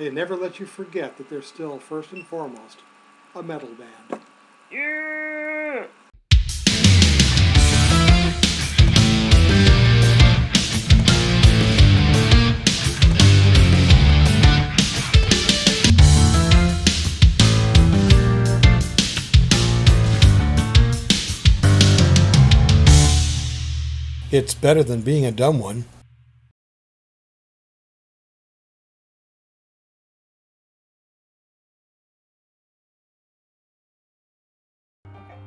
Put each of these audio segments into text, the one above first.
they never let you forget that they're still, first and foremost, a metal band. Yeah! It's better than being a dumb one. Okay.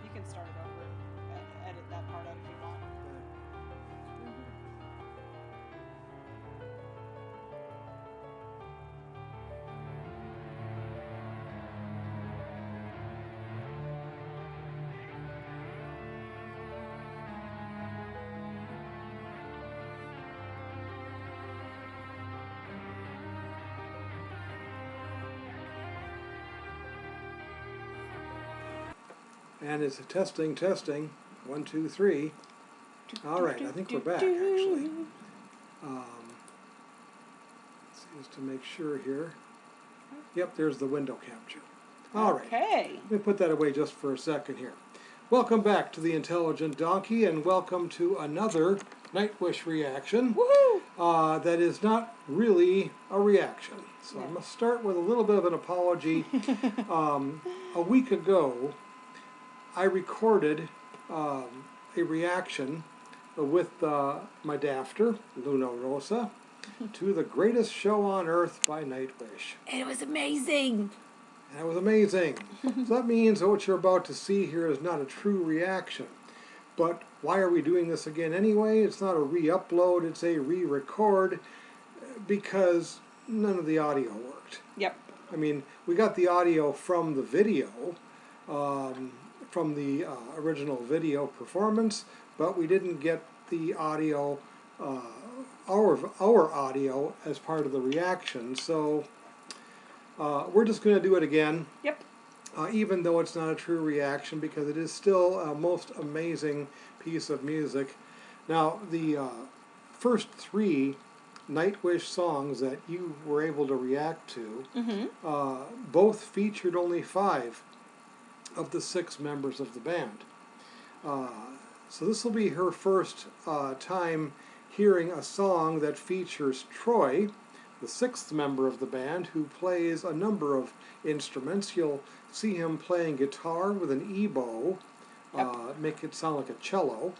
You can start it over and edit that part out if you want. And it's a testing. 1, 2, 3. All right, I think we're back, actually. Let's see, just to make sure here. Yep, there's the window capture. All right. Okay. Let me put that away just for a second here. Welcome back to the Intelligent Donkey, and welcome to another Nightwish reaction. Woohoo! That is not really a reaction. So Yeah. I must start with a little bit of an apology. A week ago, I recorded a reaction with my dafter, Luna Rosa, to The Greatest Show on Earth by Nightwish. And it was amazing! And it was amazing. So that means that what you're about to see here is not a true reaction. But why are we doing this again anyway? It's not a re-upload, it's a re-record, because none of the audio worked. Yep. I mean, we got the audio from the video, from the original video performance, but we didn't get the audio, our audio as part of the reaction. So we're just going to do it again. Yep. Even though it's not a true reaction, because it is still a most amazing piece of music. Now, the first 3 Nightwish songs that you were able to react to, both featured only 5 of the 6 members of the band. So this will be her first time hearing a song that features Troy, the 6th member of the band, who plays a number of instruments. You'll see him playing guitar with an ebow, make it sound like a cello.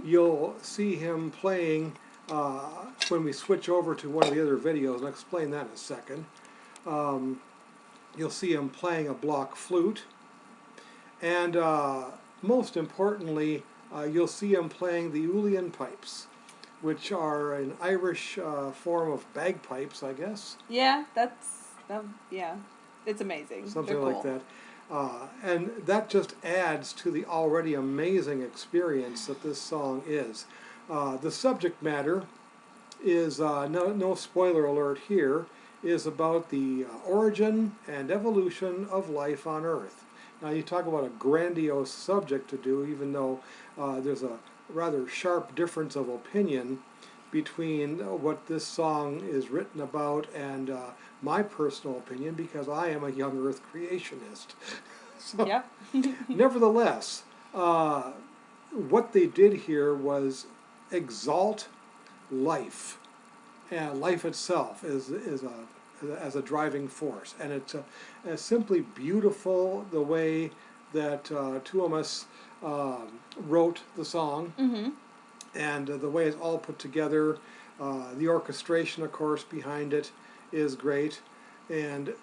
You'll see him playing, when we switch over to one of the other videos, and I'll explain that in a second, you'll see him playing a block flute. And most importantly, you'll see him playing the Uilleann pipes, which are an Irish form of bagpipes, I guess. Yeah, yeah. It's amazing. Something They're like cool. that. And that just adds to the already amazing experience that this song is. The subject matter is, no spoiler alert here, is about the origin and evolution of life on Earth. Now, you talk about a grandiose subject to do, even though there's a rather sharp difference of opinion between what this song is written about and my personal opinion, because I am a young Earth creationist. So, Yeah. nevertheless, what they did here was exalt life, and life itself as a driving force. And it's simply beautiful the way that Tuomas wrote the song, and the way it's all put together. The orchestration, of course, behind it is great. And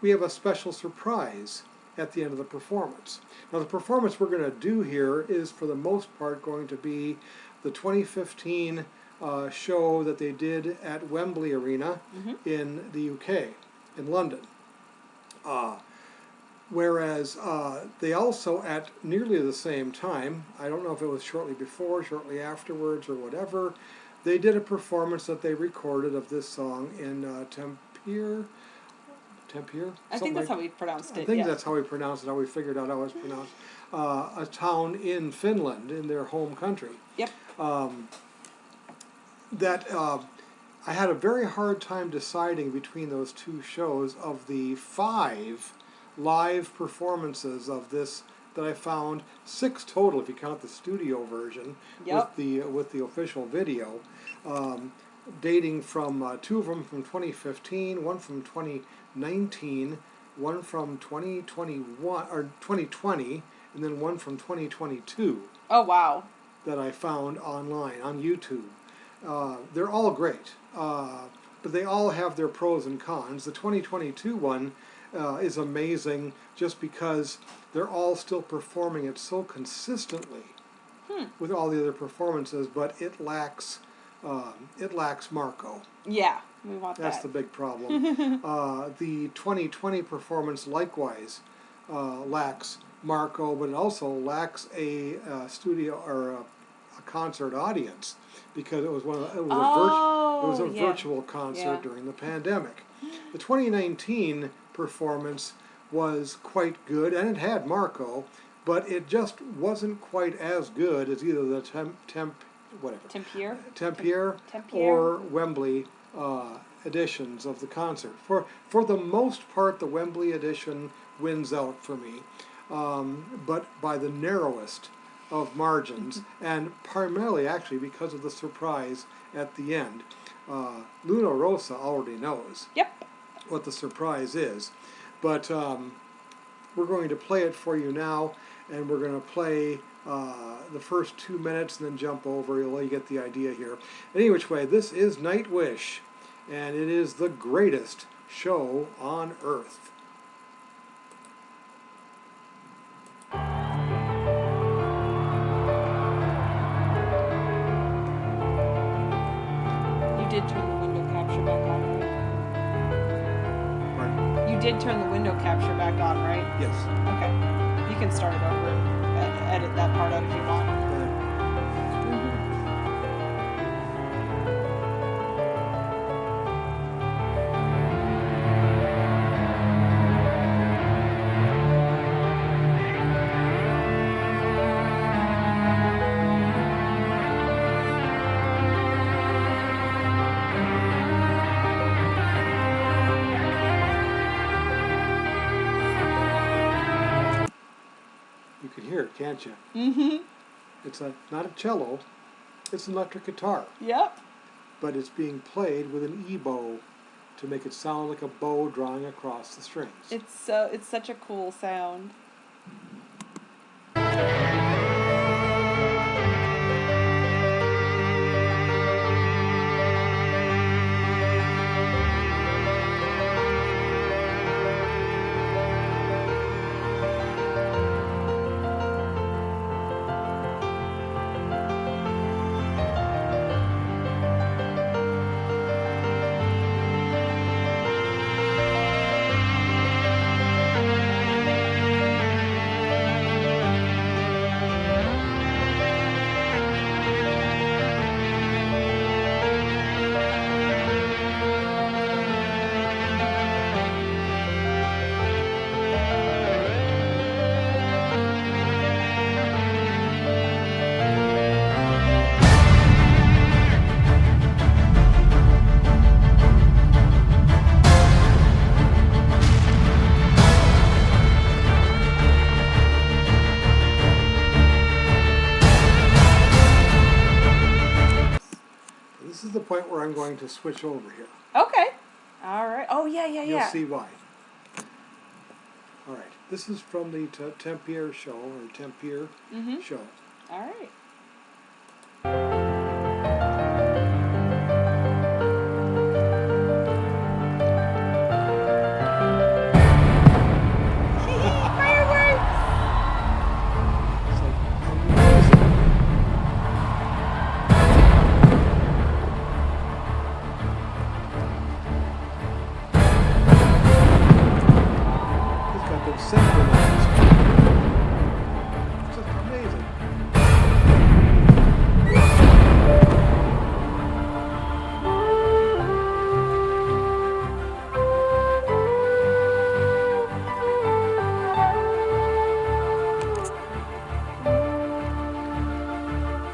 we have a special surprise at the end of the performance. Now, the performance we're going to do here is, for the most part, going to be the 2015 show that they did at Wembley Arena in the UK, in London. Whereas they also, at nearly the same time, I don't know if it was shortly before, shortly afterwards, or whatever, they did a performance that they recorded of this song in Tampere? I think that's how we pronounced it. I think that's how we pronounced it, how we figured out how it's pronounced. A town in Finland, in their home country. Yep. That I had a very hard time deciding between those two shows. Of the 5 live performances of this that I found, 6 total if you count the studio version Yep. with the official video, dating from 2 of them from 2015, one from 2019, one from 2021 or 2020, and then one from 2022 Oh, wow. that I found online on YouTube. They're all great, but they all have their pros and cons. The 2022 one is amazing just because they're all still performing it so consistently with all the other performances, but it lacks Marco. Yeah, we want That's that. the big problem. The 2020 performance likewise lacks Marco, but it also lacks a studio or a concert audience because it was a yeah. virtual concert Yeah. during the pandemic. The 2019 performance was quite good, and it had Marco, but it just wasn't quite as good as either the Tempier? Tempier Tempier? or Wembley editions of the concert. For the most part, the Wembley edition wins out for me, but by the narrowest of margins, and primarily actually because of the surprise at the end. Luna Rosa already knows Yep. what the surprise is, but we're going to play it for you now, and we're going to play the first 2 minutes and then jump over. You'll get the idea here. Any which way, this is Nightwish, and it is the greatest show on earth. You did turn the window capture back on, right? Pardon? You did turn the window capture back on, right? Yes. Okay. You can start it over. Edit that part out if you want. You can hear it, can't you? Mm-hmm. It's not a cello, it's an electric guitar, Yep. but it's being played with an E-bow to make it sound like a bow drawing across the strings. It's such a cool sound. This is the point where I'm going to switch over here. Okay. All right. Oh, yeah. You'll see why. All right. This is from the Tempier show, or Tempier show. All right. It's like amazing. He's got them synchronized. It's just amazing.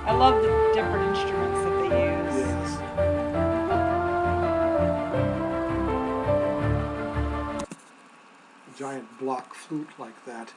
I love the different instruments that they use. Yes. giant block flute like that.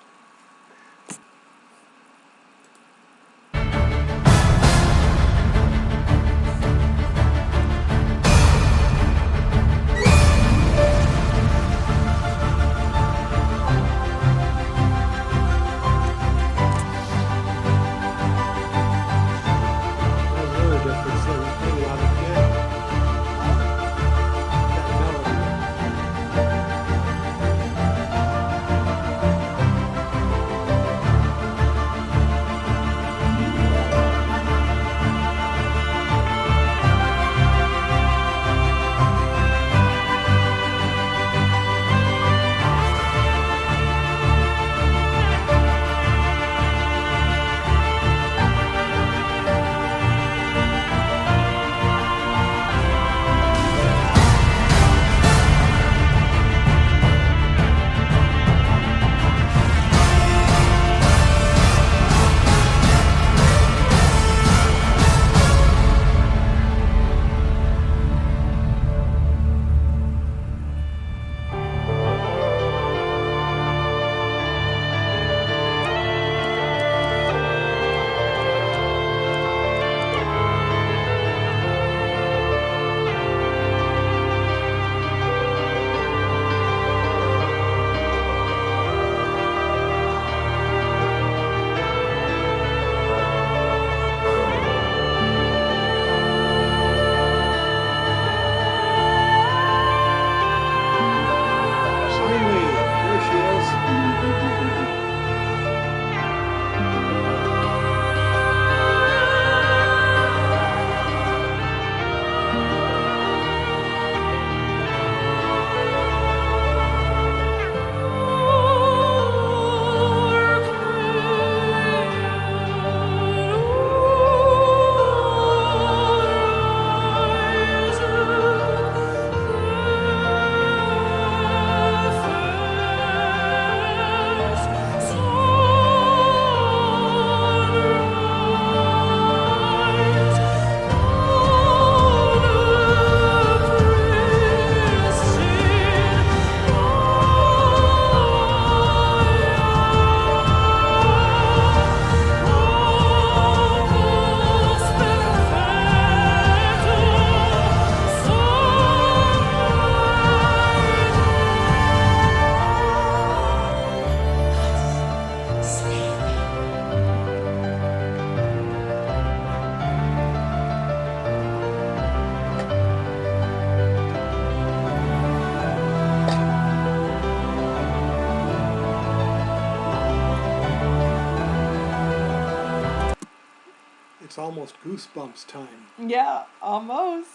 It's almost Goosebumps time. Yeah, almost.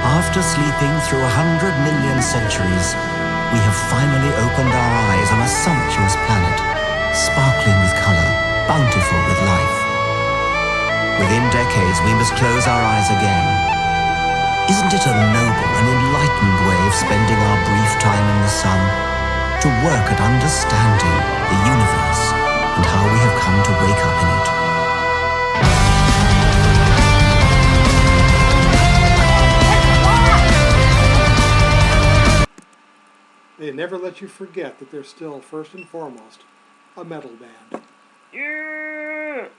After sleeping through 100 million centuries, we have finally opened our eyes on a sumptuous planet, sparkling with color, bountiful with life. Within decades, we must close our eyes again. Isn't it a noble and enlightened way of spending our brief time in the sun, to work at understanding the universe and how we have come to wake up in it? They never let you forget that they're still, first and foremost, a metal band. Yeah.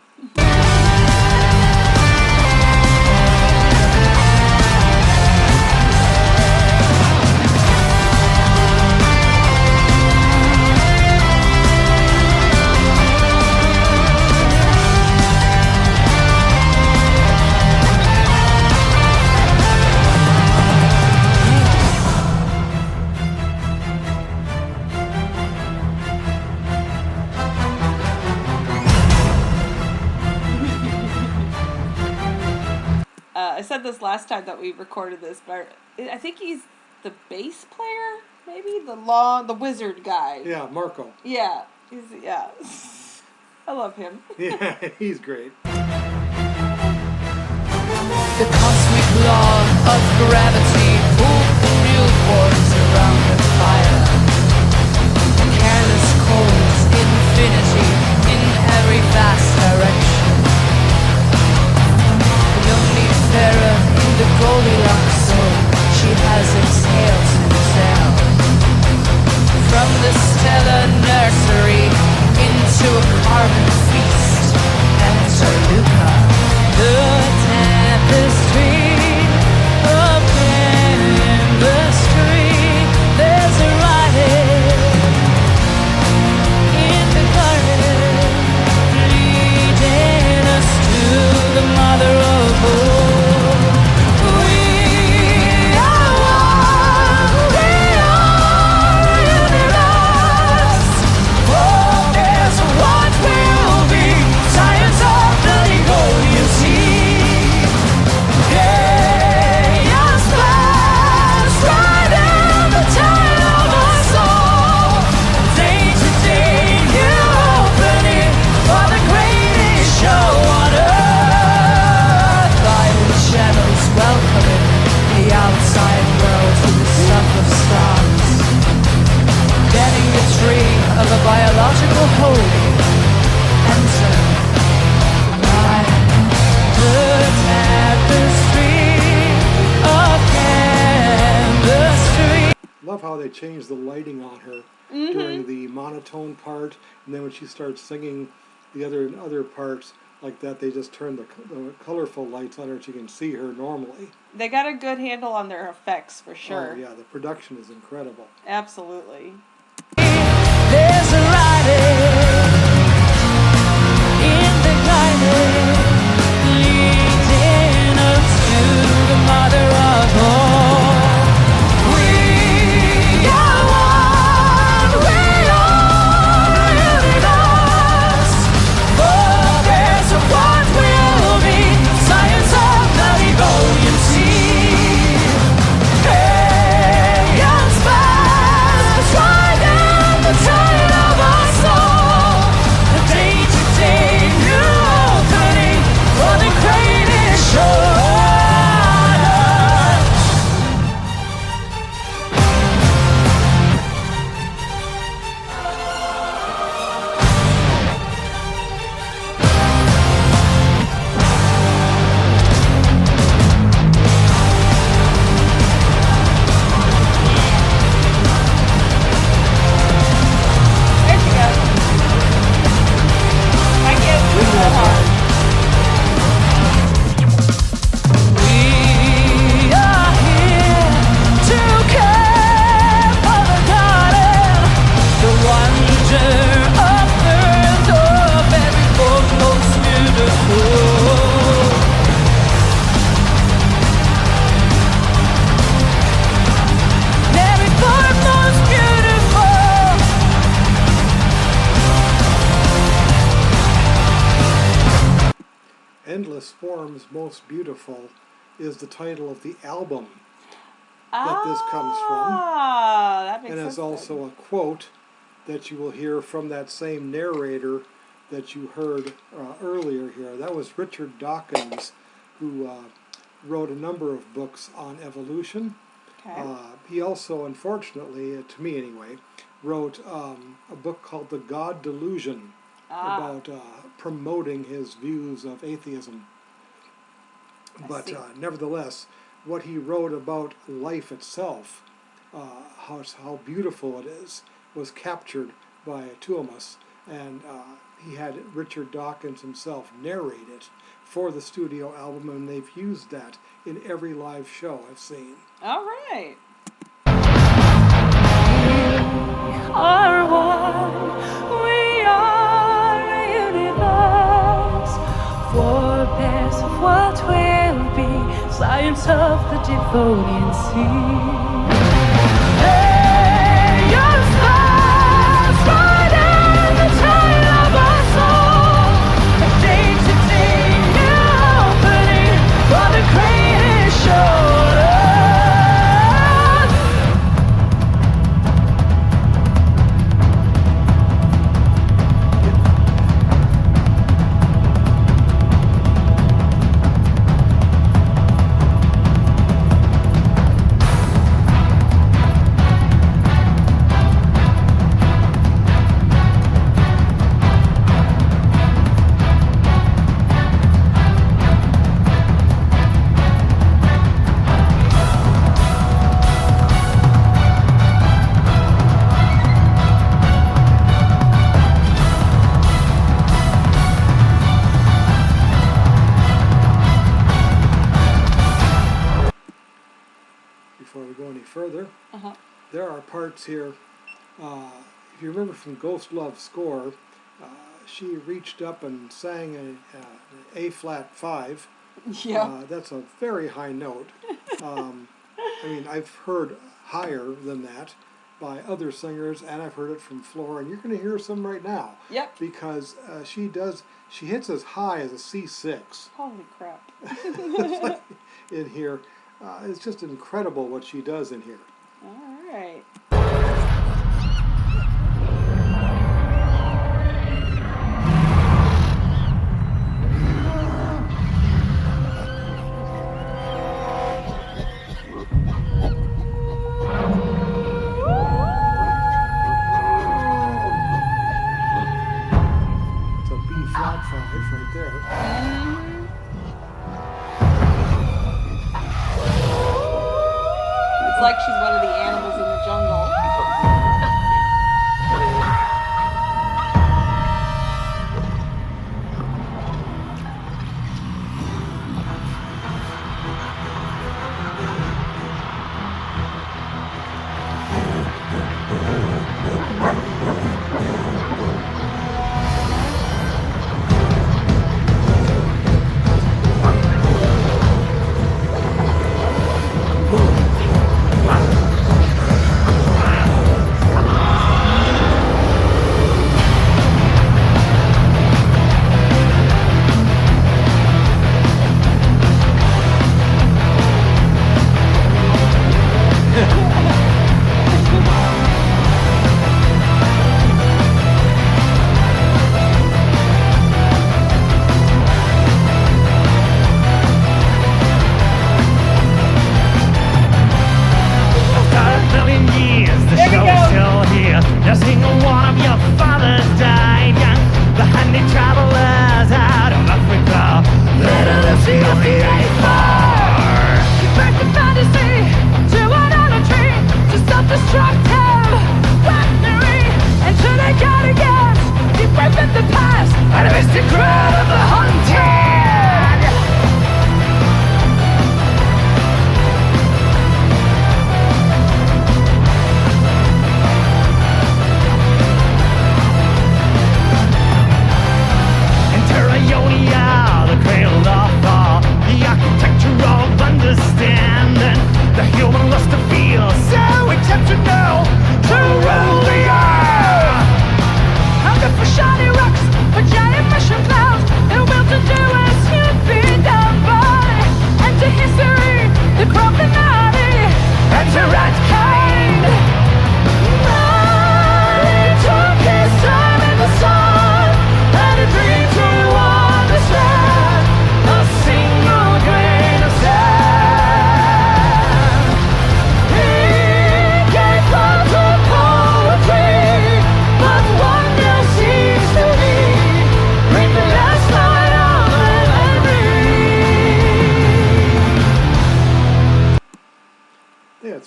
I said this last time that we recorded this, but I think he's the bass player, maybe the wizard guy. Yeah, Marco. Yeah, I love him. Yeah, he's great. The cosmic law of gravity pulled the real force around the fire. Careless cold infinity in every vast direction. The only pharaoh in the Goldilocks zone, she has exhaled to sail. From the stellar nursery into a carbon feast. Enter Luca, the tapestry of chemistry. There's a writing in the garden, leading us to the mother of all. We are one, we are universe. Oh, there's what will be, science of the legal, you see. Chaos flash right in the tide of our soul. Day to day, new opening for the greatest show on earth. Violet shadows welcoming the outside world to the stuff of stars. Getting the tree of a biological whole. Enter the tapestry of chemistry. Love how they changed the lighting on her during the monotone part, and then when she starts singing the other parts like that, they just turn the colorful lights on her so you can see her normally. They got a good handle on their effects for sure. Oh yeah, the production is incredible. Absolutely. There's a writing in the garden, leading us to the mother of all. We are one, we are universe. Oh, there's a what will be, science of the legal, you see. Chaos fast, right in the tide of our soul. The day-to-day new opening for the greatest show on earth. There she goes. I get so hard. We are here to care for the garden, the wonder of earth, of every form most beautiful. Every form most beautiful. Endless Forms Most Beautiful is the title of the album that this comes from. Ah, that makes And sense. it's also a quote that you will hear from that same narrator that you heard earlier here. That was Richard Dawkins, who wrote a number of books on evolution. Okay. He also, unfortunately, to me anyway, wrote a book called The God Delusion about promoting his views of atheism. But see. nevertheless, what he wrote about life itself, how beautiful it is, was captured by Tuomas, and he had Richard Dawkins himself narrate it for the studio album, and they've used that in every live show I've seen. All right. Are one, we are a universe. Forebears of what will be, science of the Devonian Sea. Hey, your stars, right in the tide of our soul. A day-to-day new opening for the greatest show on earth. parts here. If you remember from Ghost Love Score, she reached up and sang an A flat 5. Yeah. That's a very high note. I mean, I've heard higher than that by other singers, and I've heard it from Flora, and you're going to hear some right now. Yep. Because she hits as high as a C6. Holy crap. In here. It's just incredible what she does in here. All right. It's a B flat 5 right there. It's like she's one of the animals in the jungle.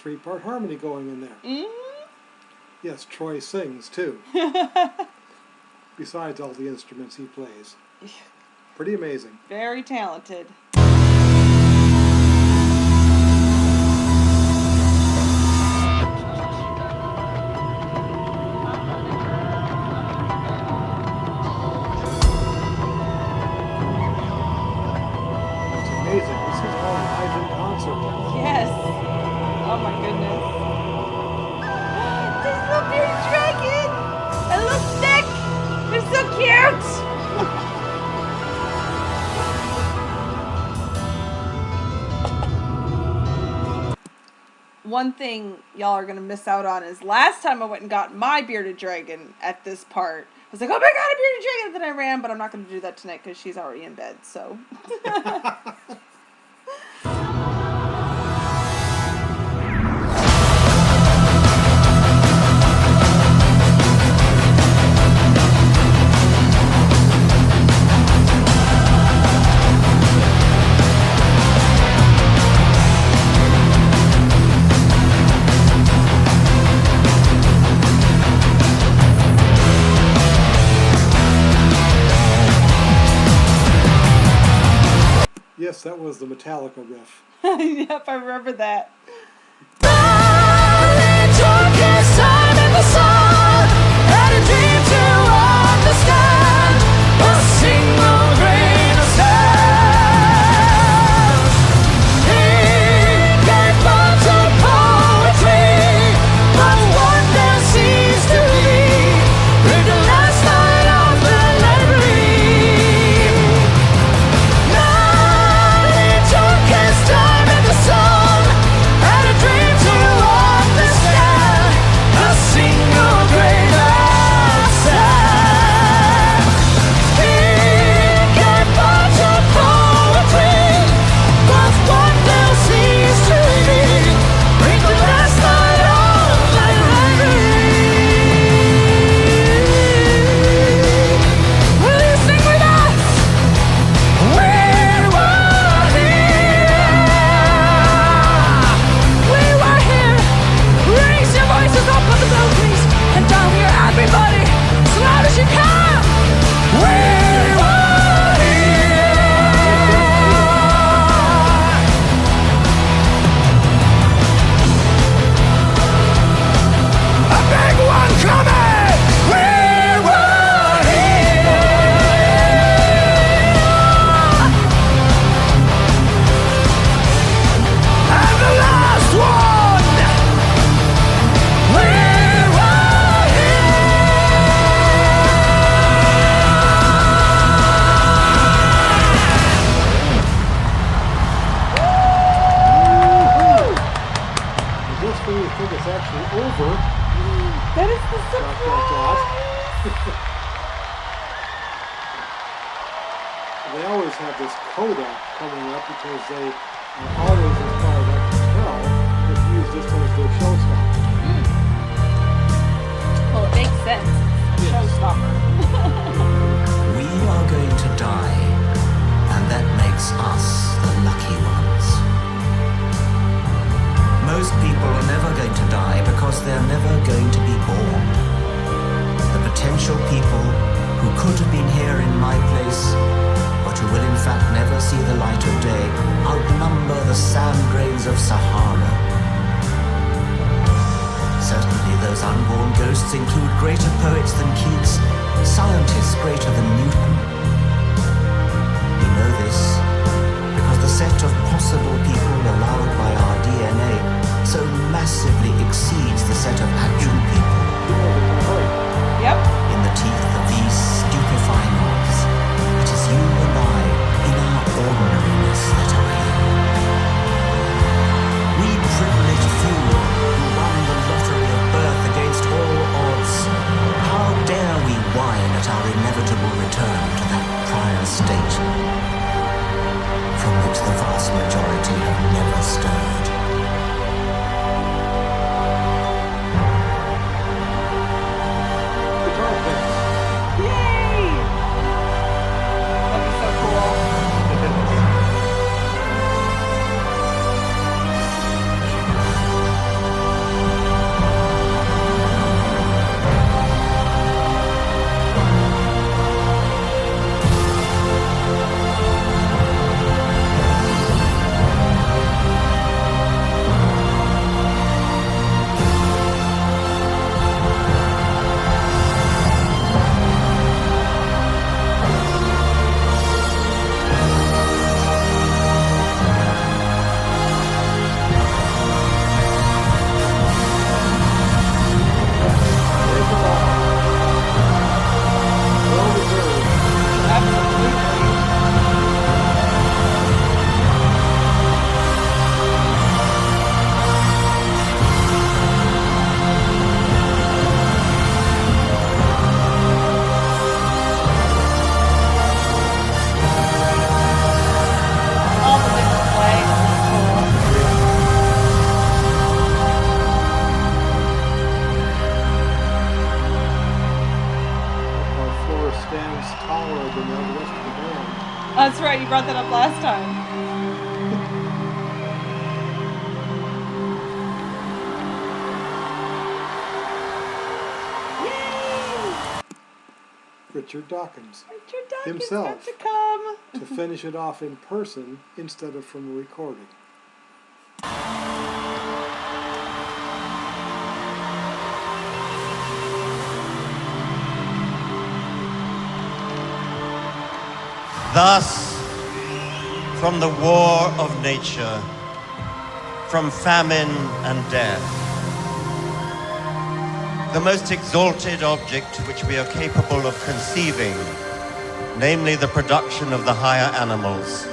three-part harmony going in there. Mm-hmm. Yes, Troy sings too. Besides all the instruments he plays. Pretty amazing. Very talented. It's amazing. This is all live in concert. Yes. Oh my goodness. This little bearded dragon! A little stick! They're so cute! One thing y'all are gonna miss out on is last time I went and got my bearded dragon at this part. I was like, oh my god, a bearded dragon! And then I ran, but I'm not gonna do that tonight because she's already in bed, so. Yes, that was the Metallica riff. Yep, I remember that. Darling, talk the sun. Had a dream to understand a single grain of sand. He gave birth to poetry, but one that seems to be in the last night of the library. Now he took his time in the sun, had a dream to understand a single grain of sand. He gave birth to poetry, but one that seems to be in the last night of the library. Will you sing with us? We were here. We were here. Raise your voices up on the balconies and down here, everybody, as loud as you can. We were here. A big one coming. We were here. And the last one. We were Just when you think it's actually over, That is the dot, dot, surprise. dot. They always have this coda coming up because they are always, as far as I can tell, have used this as their showstopper. Well, it makes sense. Yes. Showstopper. We are going to die, and that makes us the lucky ones. Most people are never going to die because they're never going to be born. The potential people who could have been here in my place, but who will in fact never see the light of day, outnumber the sand grains of Sahara. Certainly those unborn ghosts include greater poets than Keats, scientists greater than Newton. We know this because the set of possible people allowed by our DNA so massively exceeds the set of actual people. Yep. In the teeth of these stupefying odds, it is you and I, in our ordinariness, that are here. We privileged few who won the lottery of birth against all odds. How dare we whine at our inevitable return to that prior state from which the vast majority have never stirred? Guitar picks. Yay! That'd be so cool. That's right, you brought that up last time. Richard Dawkins Richard Dawkins himself got to come. to finish it off in person instead of from a recording. Thus, from the war of nature, from famine and death, the most exalted object which we are capable of conceiving, namely the production of the higher animals,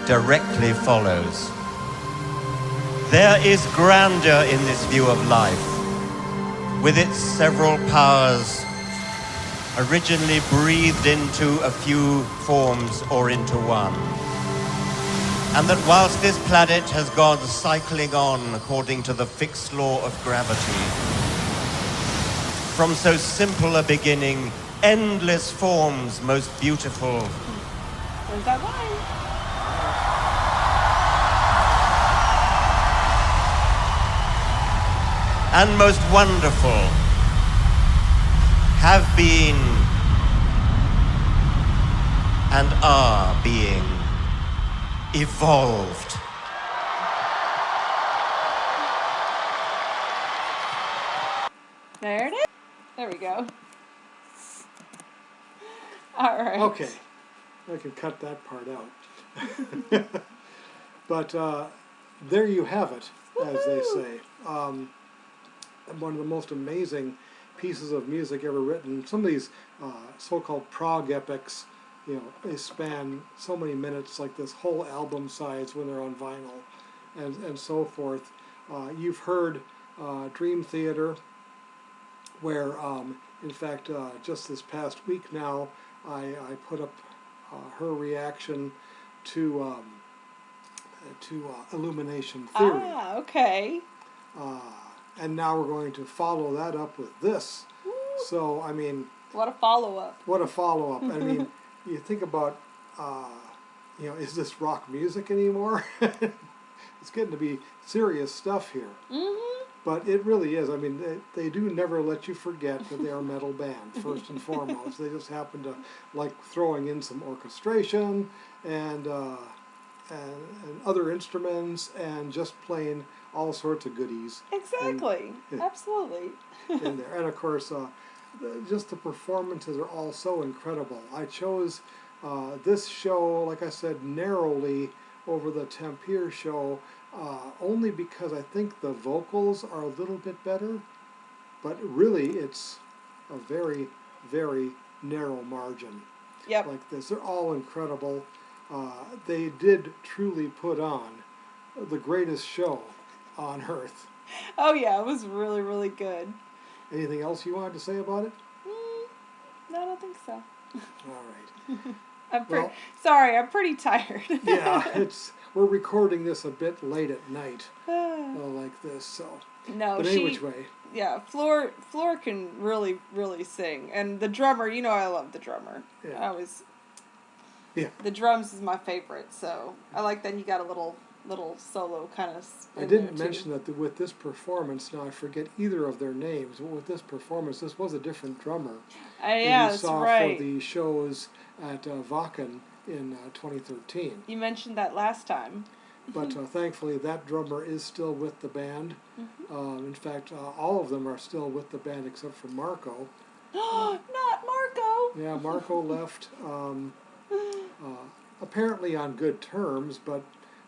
directly follows. There is grandeur in this view of life, with its several powers originally breathed into a few forms or into one. And that whilst this planet has gone cycling on according to the fixed law of gravity, from so simple a beginning, endless forms most beautiful. There's that line. And most wonderful have been and are being evolved. There it is. There we go. All right. Okay, I can cut that part out. But there you have it, as they say. One of the most amazing pieces of music ever written. Some of these so-called prog epics, you know, they span so many minutes, like this whole album size when they're on vinyl, and so forth. You've heard Dream Theater, where, in fact, just this past week now, I put up her reaction to Illumination Theory. Ah, okay. And now we're going to follow that up with this. Woo. So, I mean... What a follow-up. What a follow-up. I mean, you think about, you know, is this rock music anymore? It's getting to be serious stuff here. Mm-hmm. But it really is. I mean, they do never let you forget that they're a metal band, first and foremost. They just happen to like throwing in some orchestration and other instruments and just playing all sorts of goodies. Exactly. Absolutely. In there. And of course, just the performances are all so incredible. I chose this show, like I said, narrowly over the Tampere show, only because I think the vocals are a little bit better, but really it's a very, very narrow margin. Yep. Like this. They're all incredible. They did truly put on the greatest show on earth. Oh yeah, it was really, really good. Anything else you wanted to say about it? No, I don't think so. All right. I'm sorry, I'm pretty tired. Yeah, we're recording this a bit late at night, like this. So. No, but any which way. Yeah, Floor can really, really sing, and the drummer. You know, I love the drummer. Yeah. I always. Yeah. The drums is my favorite, so I like that you got a little solo kind of. I didn't mention that with this performance. Now I forget either of their names. But with this performance, this was a different drummer. Yeah, that's right. That you saw for the shows at Wacken in 2013. You mentioned that last time. But thankfully, that drummer is still with the band. Mm-hmm. In fact, all of them are still with the band except for Marco. Not Marco. Yeah, Marco left. Apparently on good terms, but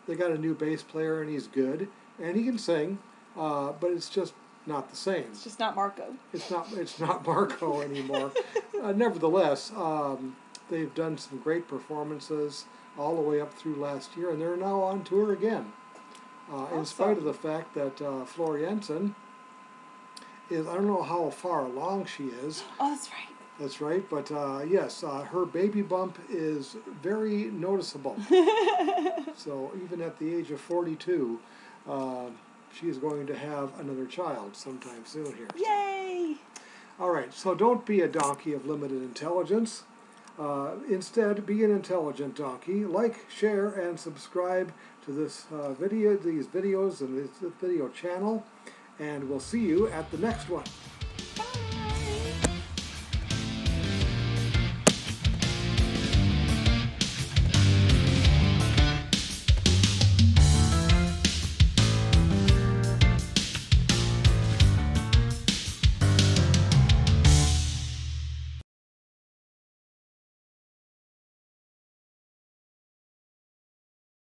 they got a new bass player and he's good and he can sing, but it's just not the same. It's just not Marco. It's not Marco anymore. Nevertheless, they've done some great performances all the way up through last year, and they're now on tour again. Awesome. In spite of the fact that Floor Jensen is, I don't know how far along she is. Oh, that's right. That's right, but yes, her baby bump is very noticeable. So even at the age of 42, she is going to have another child sometime soon here. Yay! All right, so don't be a donkey of limited intelligence. Instead, be an intelligent donkey. Like, share, and subscribe to this these videos and this video channel, and we'll see you at the next one.